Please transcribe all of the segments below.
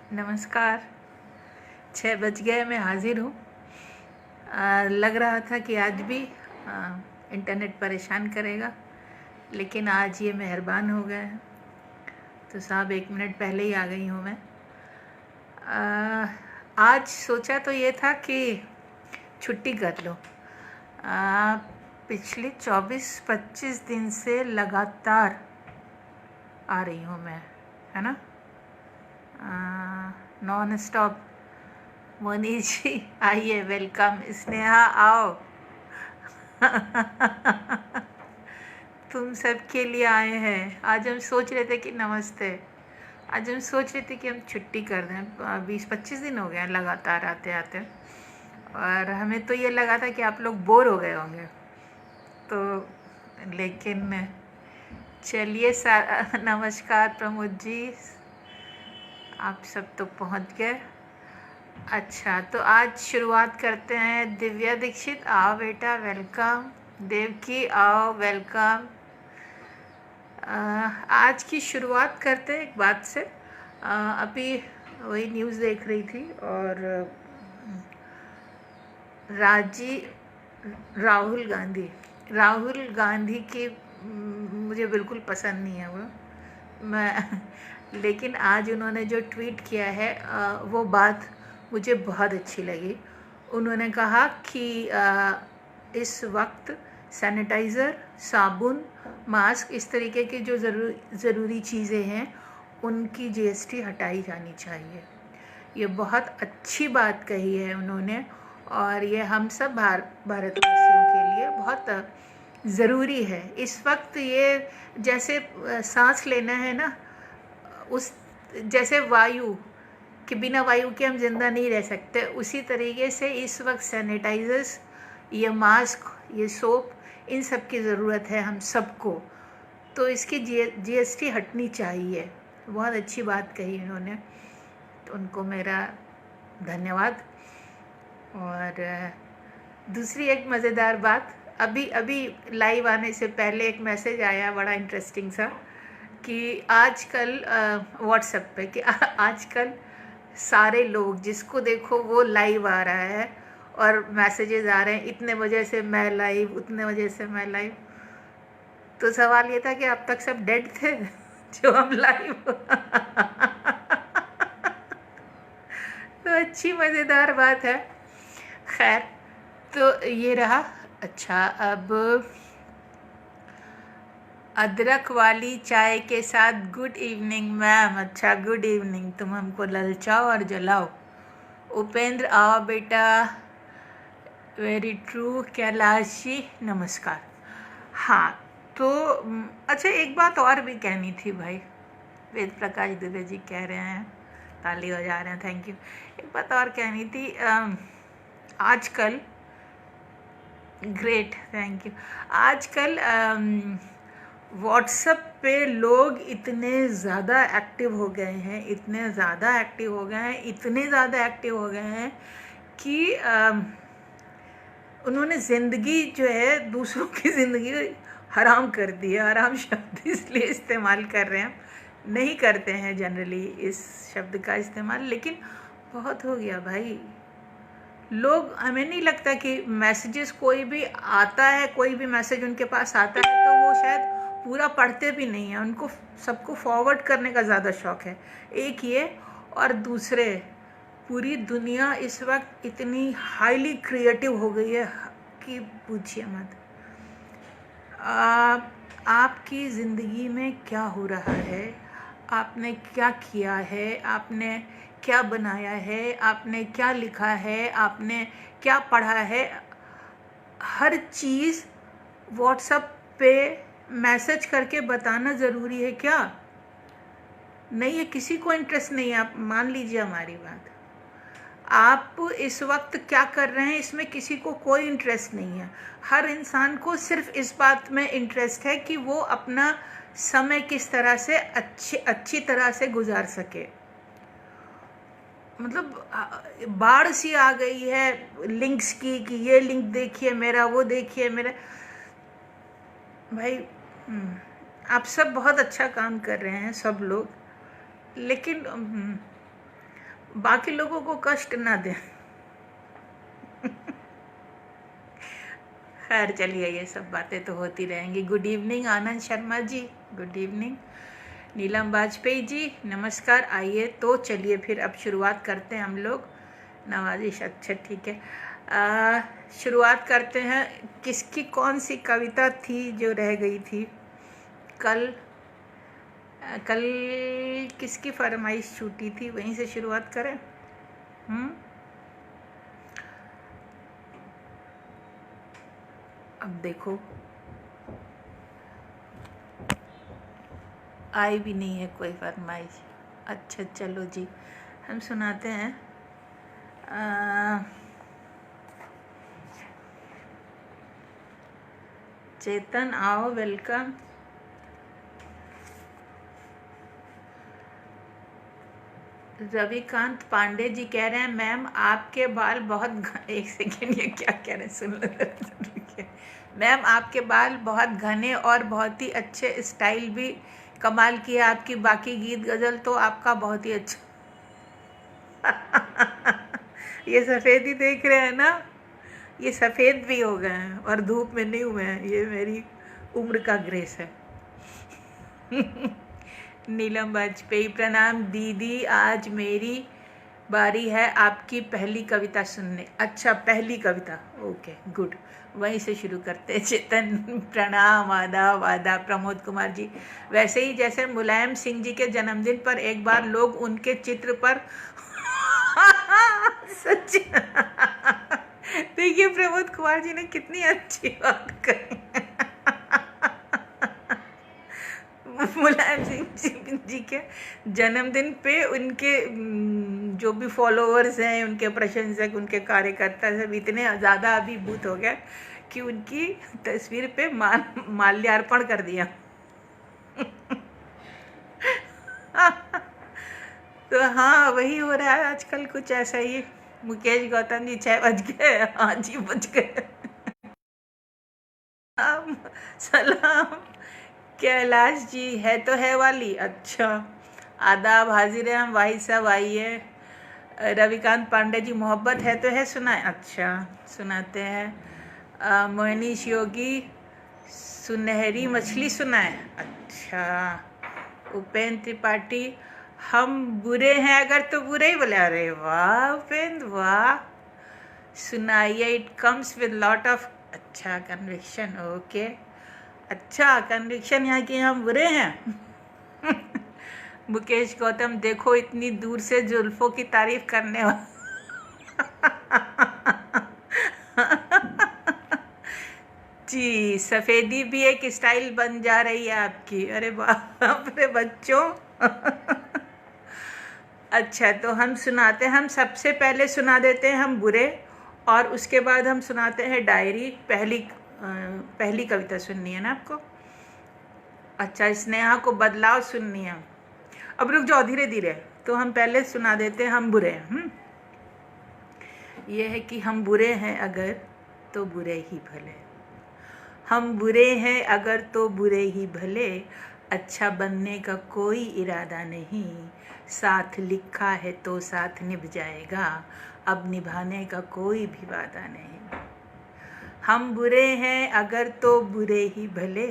नमस्कार। 6 बज गए, मैं हाजिर हूँ। लग रहा था कि आज भी इंटरनेट परेशान करेगा, लेकिन आज ये मेहरबान हो गए हैं। तो साहब 1 मिनट पहले ही आ गई हूँ मैं। आज सोचा तो ये था कि छुट्टी कर लो। पिछले 24-25 दिन से लगातार आ रही हूँ मैं, है ना, नॉन स्टॉप। मोनी जी आइए, वेलकम। स्नेहा आओ। तुम सबके लिए आए हैं। आज हम सोच रहे थे कि नमस्ते, आज हम सोच रहे थे कि हम छुट्टी कर दें। 20-25 दिन हो गए हैं लगातार आते आते, और हमें तो ये लगा था कि आप लोग बोर हो गए होंगे। तो लेकिन चलिए, नमस्कार प्रमोद जी, आप सब तो पहुंच गए। अच्छा, तो आज शुरुआत करते हैं। दिव्या दीक्षित आओ बेटा, वेलकम। देवकी आओ, वेलकम। आज की शुरुआत करते हैं एक बात से। अभी वही न्यूज़ देख रही थी, और राहुल गांधी की मुझे बिल्कुल पसंद नहीं है वो। मैं लेकिन आज उन्होंने जो ट्वीट किया है, वो बात मुझे बहुत अच्छी लगी। उन्होंने कहा कि इस वक्त सैनिटाइज़र, साबुन, मास्क, इस तरीके की जो ज़रूरी चीज़ें हैं, उनकी जीएसटी हटाई जानी चाहिए। ये बहुत अच्छी बात कही है उन्होंने, और ये हम सब भारतवासियों के लिए बहुत ज़रूरी है इस वक्त। ये जैसे सांस लेना है ना, उस जैसे वायु कि बिना वायु के हम जिंदा नहीं रह सकते, उसी तरीके से इस वक्त सैनिटाइजर्स, ये मास्क, ये सोप, इन सब की ज़रूरत है हम सबको। तो इसकी जीएसटी हटनी चाहिए। बहुत अच्छी बात कही उन्होंने, तो उनको मेरा धन्यवाद। और दूसरी एक मज़ेदार बात, अभी लाइव आने से पहले एक मैसेज आया बड़ा इंटरेस्टिंग सा, कि आजकल व्हाट्सएप पे कि आजकल सारे लोग जिसको देखो वो लाइव आ रहा है, और मैसेजेस आ रहे हैं, इतने बजे से मैं लाइव, उतने बजे से मैं लाइव। तो सवाल ये था कि अब तक सब डेड थे जो हम लाइव तो अच्छी मज़ेदार बात है। खैर, तो ये रहा। अच्छा, अब अदरक वाली चाय के साथ गुड इवनिंग मैम। अच्छा, गुड इवनिंग। तुम हमको ललचाओ और जलाओ। उपेंद्र आओ बेटा, वेरी ट्रू। कैलाश जी नमस्कार। हाँ, तो अच्छा, एक बात और भी कहनी थी भाई। वेद प्रकाश दुबे जी कह रहे हैं, ताली बजा रहे हैं, थैंक यू। एक बात और कहनी थी। आजकल, ग्रेट, थैंक यू। आजकल व्हाट्सएप पे लोग इतने ज़्यादा एक्टिव हो गए हैं, इतने ज़्यादा एक्टिव हो गए हैं, इतने ज़्यादा एक्टिव हो गए हैं कि उन्होंने ज़िंदगी जो है, दूसरों की ज़िंदगी हराम कर दी है। हराम शब्द इसलिए इस्तेमाल कर रहे हैं, नहीं करते हैं जनरली इस शब्द का इस्तेमाल, लेकिन बहुत हो गया भाई। लोग, हमें नहीं लगता कि मैसेजेस कोई भी आता है, कोई भी मैसेज उनके पास आता है तो वो शायद पूरा पढ़ते भी नहीं है। उनको सबको फॉरवर्ड करने का ज़्यादा शौक है, एक ये। और दूसरे, पूरी दुनिया इस वक्त इतनी हाईली क्रिएटिव हो गई है कि पूछिए मत। आपकी ज़िंदगी में क्या हो रहा है, आपने क्या किया है, आपने क्या बनाया है, आपने क्या लिखा है, आपने क्या पढ़ा है, हर चीज़ व्हाट्सएप पे मैसेज करके बताना ज़रूरी है क्या? नहीं है, किसी को इंटरेस्ट नहीं है। आप मान लीजिए हमारी बात, आप इस वक्त क्या कर रहे हैं इसमें किसी को कोई इंटरेस्ट नहीं है। हर इंसान को सिर्फ इस बात में इंटरेस्ट है कि वो अपना समय किस तरह से अच्छी तरह से गुजार सके। मतलब बाढ़ सी आ गई है लिंक्स की, कि ये लिंक देखिए मेरा, वो देखिए मेरा। भाई, आप सब बहुत अच्छा काम कर रहे हैं सब लोग, लेकिन बाकी लोगों को कष्ट ना दें। खैर चलिए, ये सब बातें तो होती रहेंगी। Good evening Anand Sharma ji, good evening. नीलम वाजपेयी जी नमस्कार। आइए तो चलिए फिर अब शुरुआत करते हैं हम लोग। नवाजिश, अच्छा ठीक है। शुरुआत करते हैं। किसकी कौन सी कविता थी जो रह गई थी कल? कल किसकी फरमाइश छूटी थी, वहीं से शुरुआत करें। अब देखो आई भी नहीं है कोई फरमाइश। अच्छा चलो जी, हम सुनाते हैं। चेतन आओ, वेलकम। रविकांत पांडे जी कह रहे हैं मैम आपके बाल बहुत एक सेकेंड, ये क्या कह रहे हैं सुन लो। मैम आपके बाल बहुत घने और बहुत ही अच्छे, स्टाइल भी कमाल की है आपकी। बाकी गीत गज़ल तो आपका बहुत ही अच्छा। ये सफ़ेद ही देख रहे हैं ना, ये सफ़ेद भी हो गए हैं और धूप में नहीं हुए हैं। ये मेरी उम्र का ग्रेस है। नीलम वाजपेयी प्रणाम दीदी, आज मेरी बारी है आपकी पहली कविता सुनने। अच्छा पहली कविता, ओके गुड, वहीं से शुरू करते हैं। चेतन प्रणाम, आदाब आदाब। प्रमोद कुमार जी, वैसे ही जैसे मुलायम सिंह जी के जन्मदिन पर एक बार लोग उनके चित्र पर सच। देखिए प्रमोद कुमार जी ने कितनी अच्छी बात कही। मुलायम सिंह जी के जन्मदिन पे उनके जो भी फॉलोअर्स हैं, उनके प्रशंसक, उनके कार्यकर्ता सब इतने ज़्यादा अभिभूत हो गए कि उनकी तस्वीर पे माल्यार्पण कर दिया। तो हाँ वही हो रहा है आजकल, कुछ ऐसा ही। मुकेश गौतम जी 6 बज गए, हाँ जी बज गए। सलाम कैलाश जी, है तो है वाली। अच्छा आदाब, हाजिर हैं हम भाई साहब, आइए। रविकांत पांडे जी, मोहब्बत है तो है सुनाए। अच्छा सुनाते हैं। मोहनीश योगी, सुनहरी मछली सुनाए। अच्छा उपेंद्र त्रिपाठी, हम बुरे हैं अगर तो बुरे ही बोले। अरे वाह उपेंद्र वाह, सुनाइए। It comes with lot of, अच्छा कन्विक्शन, ओके। अच्छा कन्विक्शन यहाँ की हम बुरे हैं। मुकेश गौतम, देखो इतनी दूर से जुल्फों की तारीफ करने वाला। जी सफ़ेदी भी एक स्टाइल बन जा रही है आपकी। अरे बाप रे बच्चों। अच्छा तो हम सुनाते हैं, हम सबसे पहले सुना देते हैं हम बुरे, और उसके बाद हम सुनाते हैं डायरी। पहली कविता सुननी है ना आपको? अच्छा स्नेहा को बदलाव सुननी है। अब रुक जाओ धीरे धीरे, तो हम पहले सुना देते हैं हम बुरे हैं। ये है कि हम बुरे हैं अगर तो बुरे ही भले, हम बुरे हैं अगर तो बुरे ही भले, अच्छा बनने का कोई इरादा नहीं, साथ लिखा है तो साथ निभ जाएगा, अब निभाने का कोई भी वादा नहीं। हम बुरे हैं अगर तो बुरे ही भले,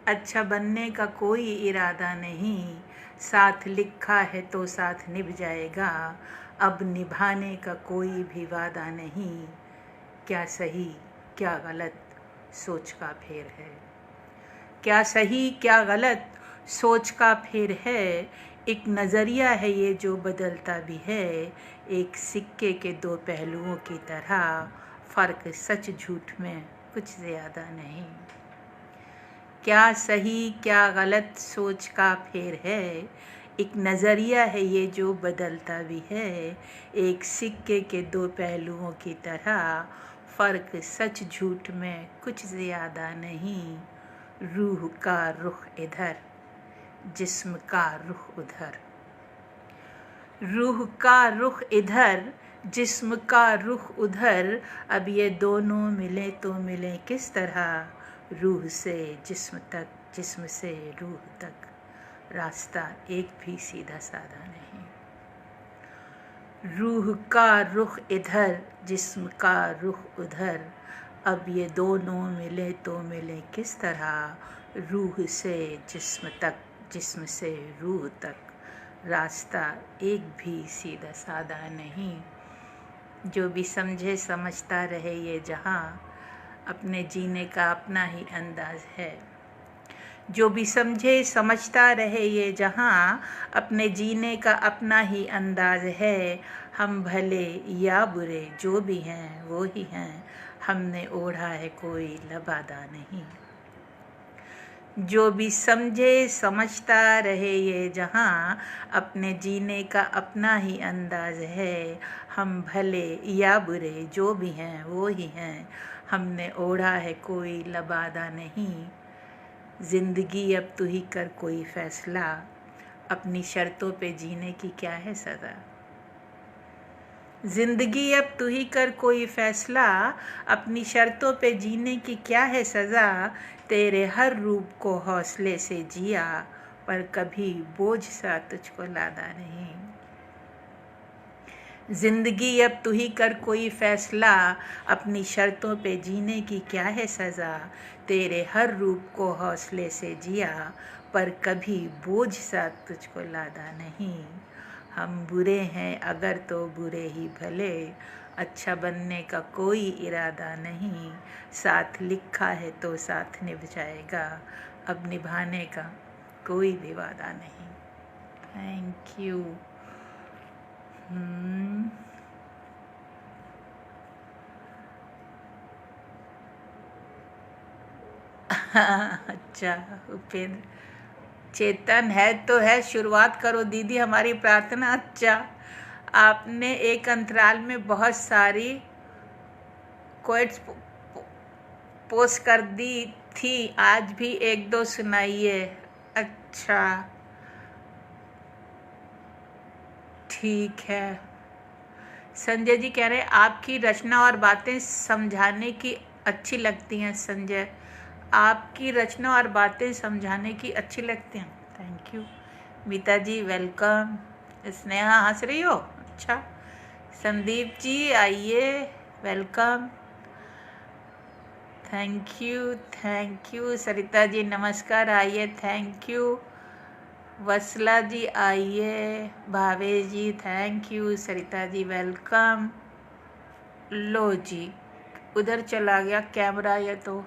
अच्छा बनने का कोई इरादा नहीं, साथ लिखा है तो साथ निभ जाएगा, अब निभाने का कोई भी वादा नहीं। क्या सही क्या गलत सोच का फेर है, क्या सही क्या गलत सोच का फेर है, एक नज़रिया है ये जो बदलता भी है, एक सिक्के के दो पहलुओं की तरह, फ़र्क सच झूठ में कुछ ज़्यादा नहीं। क्या सही क्या गलत सोच का फेर है, एक नज़रिया है ये जो बदलता भी है, एक सिक्के के दो पहलुओं की तरह, फ़र्क सच झूठ में कुछ ज़्यादा नहीं। रूह का रुख इधर जिस्म का रुख उधर, रूह का रुख इधर जिस्म का रुख उधर, अब ये दोनों मिले तो मिले किस तरह, रूह से जिस्म तक जिस्म से रूह तक, रास्ता एक भी सीधा साधा नहीं। रूह का रुख इधर, जिस्म का रुख उधर, अब ये दोनों मिले तो मिले किस तरह, रूह से जिस्म तक, जिस्म से रूह तक, रास्ता एक भी सीधा साधा नहीं। जो भी समझे समझता रहे ये जहाँ, अपने जीने का अपना ही अंदाज है। जो भी समझे समझता रहे ये जहाँ, अपने जीने का अपना ही अंदाज है। हम भले या बुरे जो भी हैं वो ही हैं, हमने ओढ़ा है कोई लबादा नहीं। जो भी समझे समझता रहे ये जहाँ, अपने जीने का अपना ही अंदाज है। हम भले या बुरे जो भी हैं वो ही हैं, हमने ओढ़ा है कोई लबादा नहीं। ज़िंदगी अब तू ही कर कोई फ़ैसला, अपनी शर्तों पे जीने की क्या है सज़ा। ज़िंदगी अब तू ही कर कोई फ़ैसला, अपनी शर्तों पे जीने की क्या है सज़ा। तेरे हर रूप को हौसले से जिया, पर कभी बोझ सा तुझको लादा नहीं। ज़िंदगी अब तू ही कर कोई फ़ैसला, अपनी शर्तों पे जीने की क्या है सज़ा। तेरे हर रूप को हौसले से जिया, पर कभी बोझ सा तुझको लादा नहीं। हम बुरे हैं अगर तो बुरे ही भले, अच्छा बनने का कोई इरादा नहीं। साथ लिखा है तो साथ निभ जाएगा, अब निभाने का कोई भी वादा नहीं। Thank you. अच्छा उपेंद्र, चेतन है तो है, शुरुआत करो दीदी हमारी प्रार्थना। अच्छा, आपने एक अंतराल में बहुत सारी क्वेट्स पोस्ट कर दी थी, आज भी एक दो सुनाइए। अच्छा ठीक है। संजय जी कह रहे हैं आपकी रचना और बातें समझाने की अच्छी लगती हैं। संजय, आपकी रचना और बातें समझाने की अच्छी लगती हैं, thank you. Meeta ji welcome. Sneha हंस रही हो, अच्छा। संदीप जी आइए, welcome, thank you thank you. Sarita ji नमस्कार, आइए, थैंक यू। वसला जी आइए, Bhavesh ji thank you, Sarita ji welcome. लो जी, उधर चला गया कैमरा, ये तो